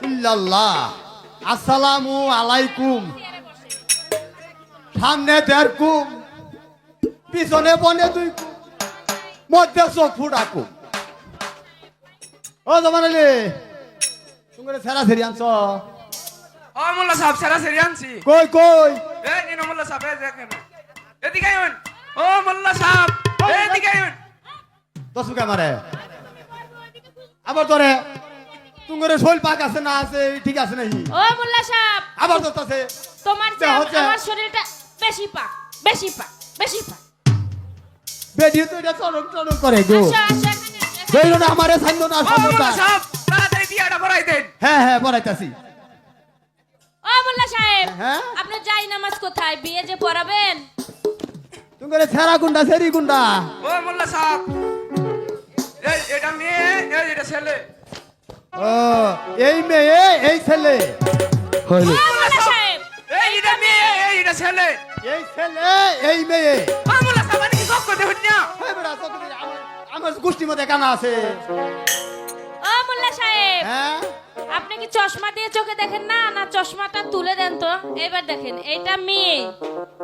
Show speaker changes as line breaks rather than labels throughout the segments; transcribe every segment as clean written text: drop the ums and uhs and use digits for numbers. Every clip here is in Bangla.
ইল্লাল্লাহ। আসসালামু আলাইকুম। সামনে 1.5 কুম, পিছনে 2.5 কুম, মধ্যে চোখ ফুটাকুম। ও জমানালি তুমি সেরা সেরি আনছ?
ও মোল্লা সাহেব সেরা সেরি আনছি।
কই কই?
এই নিন মোল্লা সাহেব, এই দেখেন। এদিকে আইন। ও মোল্লা সাহেব, এদিকে আইন।
দশ কে মারে আবার তোরে তুমি শৈল পাক আছে না আছে ঠিক আছে নাকি?
ও মোল্লা সাহেব,
আবার তো আছে
তোমার
যা
চেয়ে
হচ্ছে।
আমার শরীরটা বেশি পাক, বেশি পাক, বেশি পাক।
বেরিয়ে তো এটা চরম চরম করে গো।
আসো আসো এখানে, এখানে।
বেরো না আমারে ছাইলো না
ও মোল্লা
সর্বদা।
সাহেব, তাড়াতাড়ি বিয়াটা ভরাই দেন।
হ্যাঁ হ্যাঁ পড়াইতাছি।
ও মোল্লা সাহেব,
হ্যাঁ?
আপনার যাই নামাজ কোথায়? বিয়ে যে পড়াবেন?
তুমি ছেড়া গুন্ডা সেরি গুন্ডা।
ও মোল্লা সাহেব, এই এটা মেয়ে, এই এটা ছেলে।
ও এই মেয়ে এই ছেলে হইলো।
ও মোল্লা সাহেব,
এই এটা মেয়ে, এই এটা ছেলে।
এই ছেলে এই মেয়ে।
ও মোল্লা সাহেব, আপনি কি সব করতে হইন না?
এই বেটা চোখে আমার গোষ্ঠীর মধ্যে কানা আছে।
ও মোল্লা সাহেব,
হ্যাঁ
আপনি কি চশমা দিয়ে চোখে দেখেন না? না চশমাটা তুলে দেন তো। এবার দেখেন, এটা মেয়ে।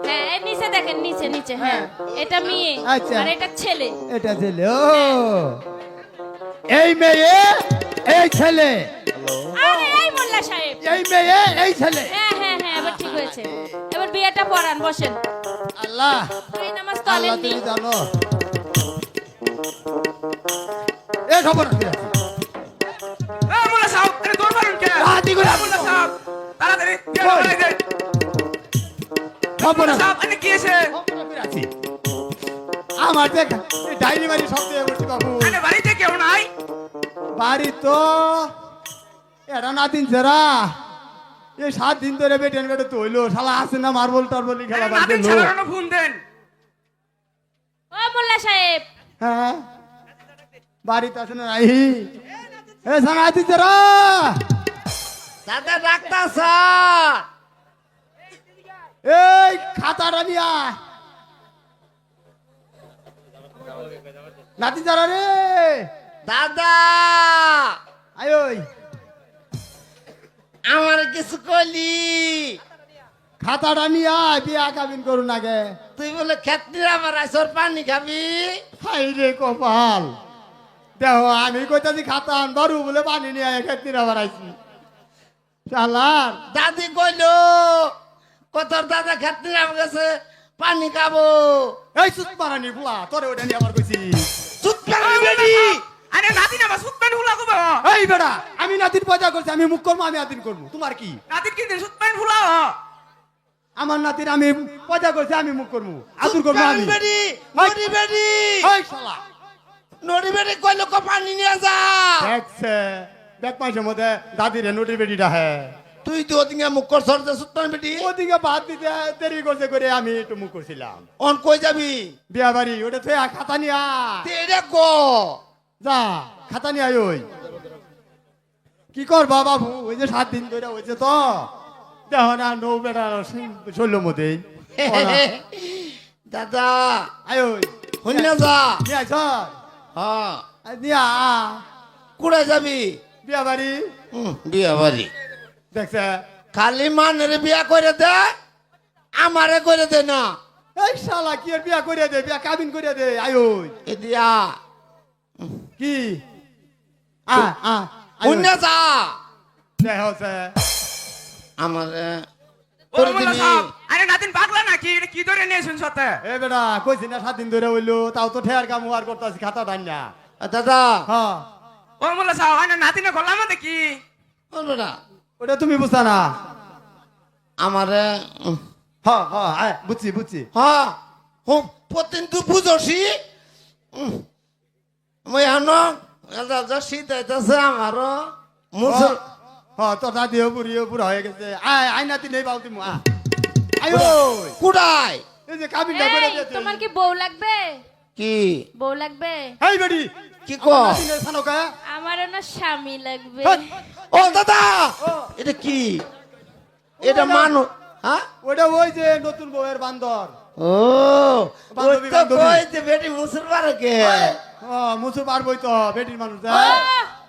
হ্যাঁ, এই নিচে দেখেন, নিচে নিচে। হ্যাঁ, এটা মেয়ে
আচ্ছা।
আর এটা ছেলে।
এটা ছেলে। ও এই মেয়ে এই ছেলে।
আরে এই মোল্লা সাহেব,
এই মেয়ে এই ছেলে।
হ্যাঁ হ্যাঁ হ্যাঁ, এবার ঠিক হয়েছে। এবার বিয়েটা পড়ান, বসেন।
আল্লাহ
এই নামাজ তো
আল্লাহ
আলেননি।
তুমি জানো। এ খবর আছে।
ও মোল্লা সাহেব, আরে দৌড় মারুন কে?
রাতি করে
ও মোল্লা সাহেব, তাড়াতাড়ি বিয়াটা ভরাই দেন।
খবর
মোল্লা
আছে।
সাহেব, আপনি কি এসে?
আমার দেখ ডাইনি মারি শব্দ বলছি বাবু।
আরে বাড়িতে কেউ নাই?
বাড়ি তো এরা না দিন যারা এই 7 দিন ধরে বেটেন বেটে তো হইলো শালা আছে না মার্বল টার্বল খেলা বাদ
নাতিন
দিল।
ছেলেরানো ফোন দেন।
ও মোল্লা সাহেব,
হ্যাঁ বাড়িতে আছে না নাই? এ সানা দিন যারা
দাদা ডাক্তার স্যার,
এই খাতাটা নিয়া নাতি যারা রে
দাদা
আয় ওই
আমার কিছু কলি।
খাতাটা নিয়া বিয়া কাবিন করুন আগে।
তুই বলে ক্ষেত্রে আমার আইসর পানি খাবি?
হাই রে কপাল দেহ আমি কইতাছি খাতা আনবারু বলে পানি নিয়ে খেতে আবার আইছি শালার।
দাদি কইলো কতর দাদা ক্ষেত্রে আমার কাছে পানি খাবো।
এই সুত মারানি বুলা তোরে ওটা নিয়ে আবার কইছি।
চুপ পানি বেডি।
আরে নাতিন আমার সুতপান ফুলা কবে?
এই বেটা আমি নাতির পয়দা করছি, আমি মুখ করবো আমি আদিন করবো, তোমার কি?
নাতিন কি দিন সুতপান ফুলা?
আমার নাতির আমি পয়দা করছি আমি মুখ করবো আদুর করবো আমি।
বেডি নড়ি বেডি
এই শালা
নড়ি বেডি কইলো কো পানি নিয়ে যা।
দেখছে দেখ মাসের মধ্যে দাদির নোটির বেটিটা হ্যাঁ
তুই তো ওদিকে মুখ কর সরতে সুতপান বেডি।
ওদিকে ভাত দিতে দেরি করছে করে আমি একটু মুখ করছিলাম।
অন কই যাবি?
বিয়া বাড়ি ওটা তুই খাতা নিয়া
তেরে কো
যা খাতা নিয়ে আয়। ওই কি করবা বাবু ওই যে 7 দিন ধরে হয়েছে তো দেহ না নৌ বেড়া শৈল মধ্যে
দাদা
আয় ওই
হইনা যা।
নিয়ে আইছ
হ্যাঁ
নিয়া
কুড়ে যাবি?
বিয়া বাড়ি
বিয়া বাড়ি
দেখছে
খালি মানের বিয়া করে দে, আমারে করে দে না।
এই শালা কি আর বিয়া করিয়া দে বিয়া কাবিন করিয়া দে আয় ওই
এদিয়া
কি আ আ
হইনা যা।
দেহ হচ্ছে
আমারে
ও
করে
মোল্লা
দিবি।
সাহেব, আরে নাতিন পাগলা নাকি? এটা কি ধরে নিয়েছেন সাথে?
এ বেটা কইছি না 7 দিন ধরে হইলো তাও তো ঠেয়ার কাম হওয়ার করতেছি খাতা দান না।
দাদা
হ্যাঁ
ও মোল্লা সাহেব, আরে নাতিনে গলাম দেখি।
বলবে না
ওটা তুমি বুঝতা না।
আমারে
হ্যাঁ হ্যাঁ আয়, বুঝছি বুঝছি
হ্যাঁ হুম প্রতিদিন তুই বুঝছি মই হানো দাদা শীত আইতাছে আমারও মুসল।
হ্যাঁ তোর দাদিও বুড়িও বুড়া হয়ে গেছে। আয় আয় নাতি নেই বাউতি মু আয় ওই
কুড়াই
এই যে কাবিনটা করে
এই,
দিয়েছে।
তোমার কি বউ লাগবে?
কি
বউ লাগবে?
এই বেটি
কি কো?
নাতিনের সানোকা
আমারও না স্বামী লাগবে।
ও দাদা
ও।
এটা কি? এটা মানুষ? হ্যাঁ
ওটা ওই যে নতুন বউয়ের বান্দর।
ও
বান্ধবী,
ওই তো
বান্ধবী।
কইতে বেটি মুসল পারে কে?
মুসু পারবই তো বেটির মানুষ
ও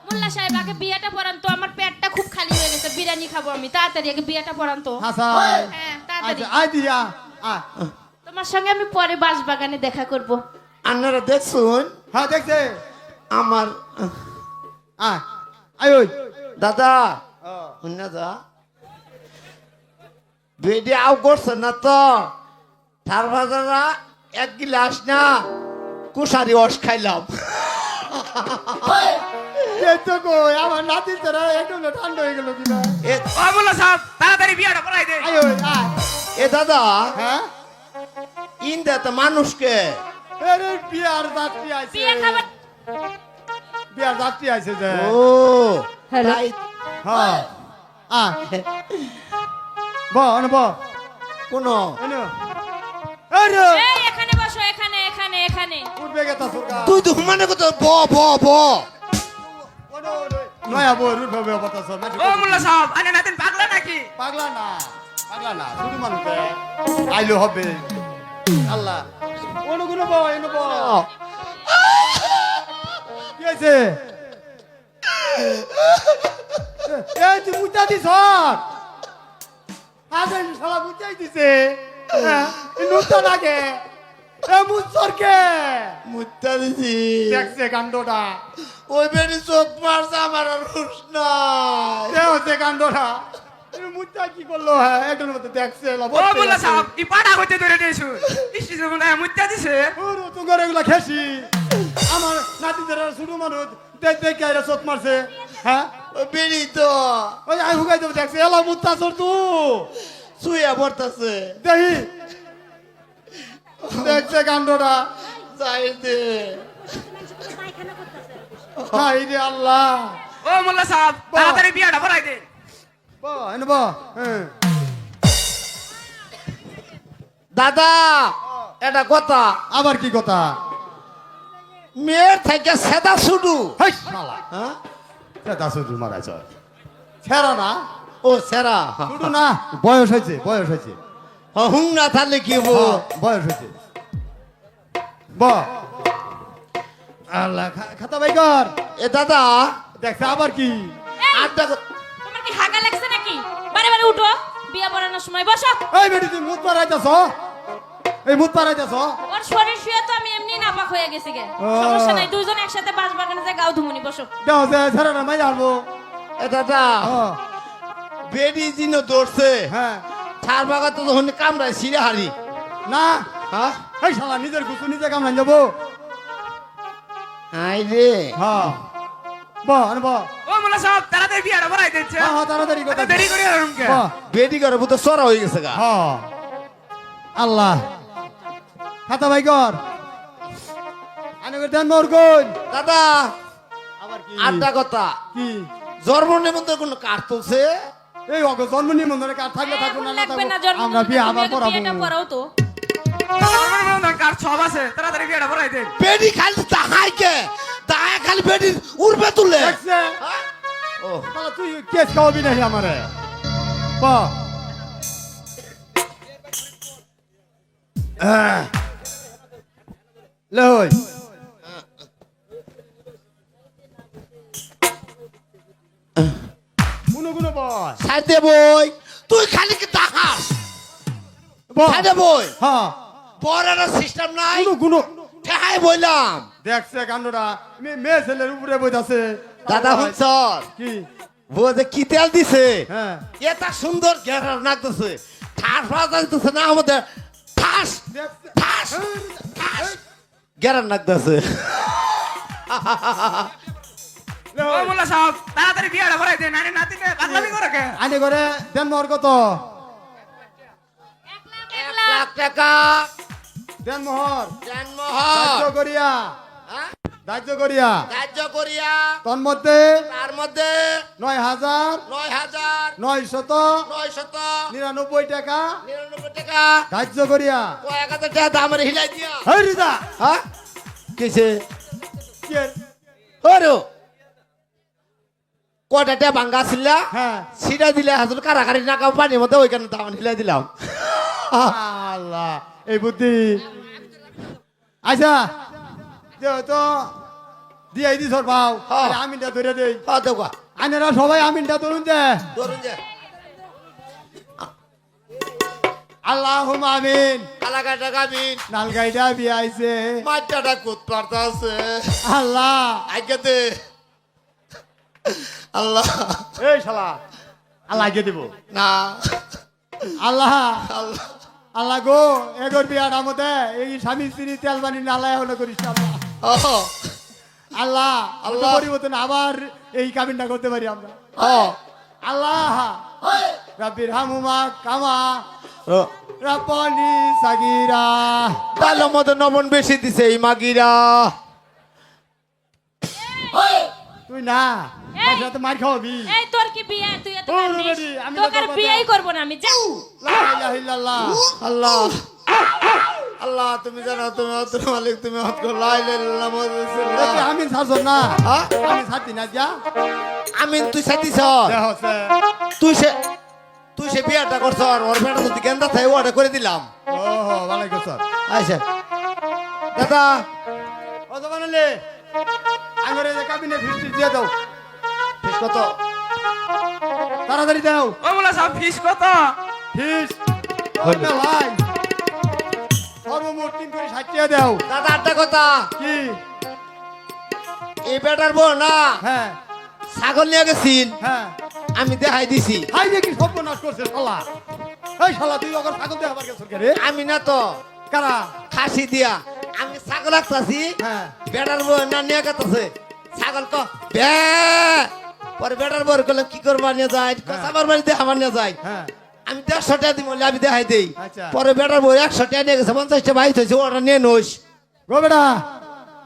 মোল্লা সাহেব, আগে বিয়েটা পড়ান তো, আমার পেটটা খুব খালি হয়ে বিরিয়ানি খাবো আমি তাড়াতাড়ি আগে বিয়েটা পড়ান তো
হাসান
হ্যাঁ তাড়াতাড়ি
আচ্ছা আয় দিয়া আয়।
তোমার সঙ্গে আমি পরে বাঁশবাগানে দেখা করব
আপনারা দেখছুন
হ্যাঁ দেখছে
আমার
আয় আয় ওই
দাদা শুনে যা বেডি আউ করছে না তো তার বাজারা এক গিলাস না কুশারি অস খাইলাম
এই তো কই আমার নাতি তোরা একটু ঠান্ডা হয়ে গেল কিনা
এ
ও মোল্লা সাহেব তাড়াতাড়ি বিয়াটা পড়াই দেন
আয় ওই আয়
এ দাদা
হ্যাঁ
ইন্দা তো মানুষকে
আরে বিয়ার যাত্রী আইছে
বিয়ে খাবার
বিয়ার যাত্রী আইছে যে
ও
হ্যালো।
তাই
হ্যাঁ আয় ব অন ব
কোন
এনো আরে
এই এখানে বসো এখানে এখানে এখানে
উঠবে গেতা সরকার
তুই তো হুমানে কত ব ব ব
নয়া বই উঠবে বতা সর
ও মোল্লা সাহেব আনে নাতিন পাগলা নাকি
পাগলা না শুধু মানুষ আইলো হবে আল্লাহ অনুগুলো ব এনো ব কি হয়েছে এই তুই মুচা দিস আজেন শালা মুচাই দিছে নুতা লাগে এ মুচরকে
মুত্তা দিছি
দেখছে কাণ্ডটা
ওই বেডি চোখ মারছে আমার আর হুশ নাই
এ হচ্ছে কাণ্ডটা মুচা কি করলো হ্যাঁ একজন মতো দেখছে
ও মোল্লা সাহেব ই পাড়া হইতে ধরে দিয়েছু ইসি যখন মুত্তা দিছে
তুই করে এগুলা খেসি আমার নাতিদের শুরু মানুষ দেখে এরা চোখ মারছে হ্যাঁ
ওই বেডি তো
ওই আই হুকাই দেবো দেখছে এলা মুত্তা চোর তুই
শুয়ে পড়তাছে
দেখি দেখছে কাণ্ডটা
যাই দে
হাই রে আল্লাহ
ও মোল্লা সাহেব তাড়াতাড়ি বিয়াটা পড়াই দেন
ব এনে ব হ্যাঁ
দাদা এটা কথা
আবার কি কথা
মেয়ের থেকে সেদা শুধু
হাই শালা
হ্যাঁ
সেটা শুধু মারাইছ ছেড়া না
ও সেরা
শুধু না বয়স হয়েছে
হুং না থাকলে কি হবো
বয়স হয়েছে ব আল্লাহ খাতা বাই কর
এ দাদা
দেখছে আবার কি
এই,
আড্ডা
তোমার কি হাগা লাগছে নাকি বারে বারে উঠো বিয়ে পড়ানোর সময় বসো
এই বেটি তুই মুত পারাইতেছ এই মুত পারাইতেছ
ওর শরীর শুয়ে তো আমি এমনি নাপাক হয়ে গেছি গে
ও।
সমস্যা নাই দুইজন একসাথে বাঁশবাগানে যায় গাও ধুমুনি বসো
দেও যে ছেড়া না মাই আনবো
এ দাদা বেডি জিনো দৌড়ছে
হ্যাঁ
ছাড় বাগা তো তখন কামড়ায় সিরে হারি
না
হ্যাঁ
এই শালা নিজের কুসু নিজে কামড়ান যাবো
আই রে
হ্যাঁ ব আনে ব
ও মোল্লা সাহেব তাড়াতাড়ি বিয়াটা পড়াই দিচ্ছে
হ্যাঁ হ্যাঁ তাড়াতাড়ি কথা
দেরি করে রুমকে
ব
বেডি করে বুতো সরা হয়ে গেছে গা
হ্যাঁ আল্লাহ খাতা বাই কর আনে করে দেন মোর কই
দাদা
আবার কি
আড্ডা কথা
কি
জন্ম নিমন্ত্রণ কোনো কার তুলছে
এই অগ জন্ম নিবন্ধনে কার থাকলে থাকুন না না
লাগবে না
থাকুক আমরা বিয়ে আবার পড়াবো
বিয়েটা পড়াও তো
কার সব আছে তাড়াতাড়ি বিয়াটা পড়াই দেন
বেডি খালি তাহাই কে তাহাই খালি বেডি উড়বে তুলে
দেখছে
ও
শালা তুই কেস খাওয়াবি নাকি আমারে বা লই কোন কোন বয়
সাইডে বই তুই খালি কি তাহাস সাইডে বই
হ্যাঁ
বড় সিস্টেম নাই
কোন
ঠেহাই বইলাম
দেখছে কাণ্ডটা মেয়ে ছেলের উপরে বইতাছে
দাদা হুনসর
কি
বোঝে কি তেল দিছে
হ্যাঁ
এটা সুন্দর গেরার নাকতেছে ঠাস ফাস দিতেছে না আমাদের ঠাস
দেখছে
ঠাস ঠাস গেরার নাকতেছে
ও মোল্লা সাহেব তাড়াতাড়ি বিয়াটা পড়াই দেন আরে নাতিনে পাগলামি করে কে
আইনে করে দেন মোর কত
1 লাখ টাকা
দেন মোহর
জন্মহর
ধার্য করিয়া
হ্যাঁ?
ধার্য করিয়া
ধার্য করিয়া
তন্মধ্যে
তার মধ্যে
9,999
9,999
টাকা
টাকা
ধার্য করিয়া
কয়েক হাজার টাকা দামের হিলাই দিয়া
হেই রিদা
হ্যাঁ কিসে
কে
হরো কয়টা টাকা ভাঙ্গা ছিল
হ্যাঁ
সিটা দিলে হাজুর কারাকারি না কাম পানির মধ্যে ওইখানে দাম হিলাই দিলাম
আল্লাহ এই বুদ্ধি আচ্ছা তো দিয়াই দিছর ভাও
হ্যাঁ।
আমিনটা ধরে দেই
হ্যাঁ দেবা
আইনেরা সবাই আমিনটা ধরুন যে
ধরুন যে
আল্লাহ আমিন।
কালাকাটা গামিন
নালগাইটা বিয়াইছে
মাছটা কুত পারতা আছে
আল্লাহ।
আজ্ঞাতে আল্লাহ
এই শালা আল্লাহ আগে দিব
না
আল্লাহ।
আল্লাহ
আল্লাহ গো এগোর বিয়ার মধ্যে এই স্বামী স্ত্রী তেল বানি নালায় হলো করিস আল্লাহ।
ও
আল্লাহ
আল্লাহ।
আল্লাহ পরিবর্তন আবার এই কাবিনটা করতে পারি আমরা।
ও
আল্লাহ রাব্বির হামুমা কামা রাব্বানি সাগিরা।
তাহলে মতো নমন বেশি দিছে এই মাগিরা
তুই না
এই।
তোর সাথে মার খাওয়াবি।
এই তোর কি বিয়ে তুই এত
ও,
কান্দিস?
রেডি, আমি
তোকে আর
তো
বিয়েই করবো না আমি, যা।
লা ইলাহা ইল্লাল্লাহ।
আল্লাহ আল্লাহ তুমি জানো তুমি অত মালিক তুমি অত লা ইলাহা ইল্লাল্লাহ মুহাম্মাদুর রাসূলুল্লাহ।
এতে আমি ছাড়ছ না
হ্যাঁ?
আমি ছাড়তি না যা
আমিন তুই সাথিস
দেখ হচ্ছে।
তুই সে বিয়াটা করছ আর ওর বেটা যদি গেন্দা থাকে ওটা করে দিলাম।
ও ভালো গেছ
আচ্ছা দাদা
ও তো বানালে আঙরে যে কাবিনে ফিস্টি দিয়ে দাও।
ঠিক কত
তাড়াতাড়ি দাও
ও মোল্লা সাহেব ফিস কত?
ফিস লাই সর্বমোট 3 করে 60 টাকা দাও।
দাদা আটটা কথা
কি
এই বেটার বউ না
হ্যাঁ
ছাগল নিয়ে গেছিন
হ্যাঁ
আমি দেখাই দিছি।
হাই দেখি সর্বনাশ করছে শালা। এই শালা তুই ওকে ছাগল দিয়ে আবার গেছ রে
আমি না তো
কারা
খাসি দিয়া আমি ছাগল আঁকতাছি
হ্যাঁ
বেটার বউ না নিয়ে গেছে ছাগল ক বে পরে বেটার বউ করলে কি করবা নিয়ে যায় আমার বাড়িতে আমার নিয়ে যায়
হ্যাঁ
আমি 150 টাকা দিব আমি দেখাই দেই
আচ্ছা।
পরে বেটার বউ 100 টাকা নিয়ে গেছে 50 টাকা বাইশ হয়েছে ওটা নিয়ে নোস
গো বেটা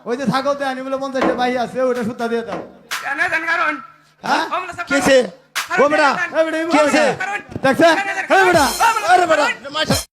ওই যে ছাগল দিয়ে আনি বলে 50 টাকা ভাই আছে ওটা সুতা দিয়ে দাও।
জানা জান কারণ
হ্যাঁ
ও মোল্লা সাহেব
কেছে ও বেটা
এই বেটা
কি হয়েছে?
কারণ
দেখছে এই বেটা
ও মোল্লা
আরে
সাহেব,
বেটা
কারণ।
মাইশা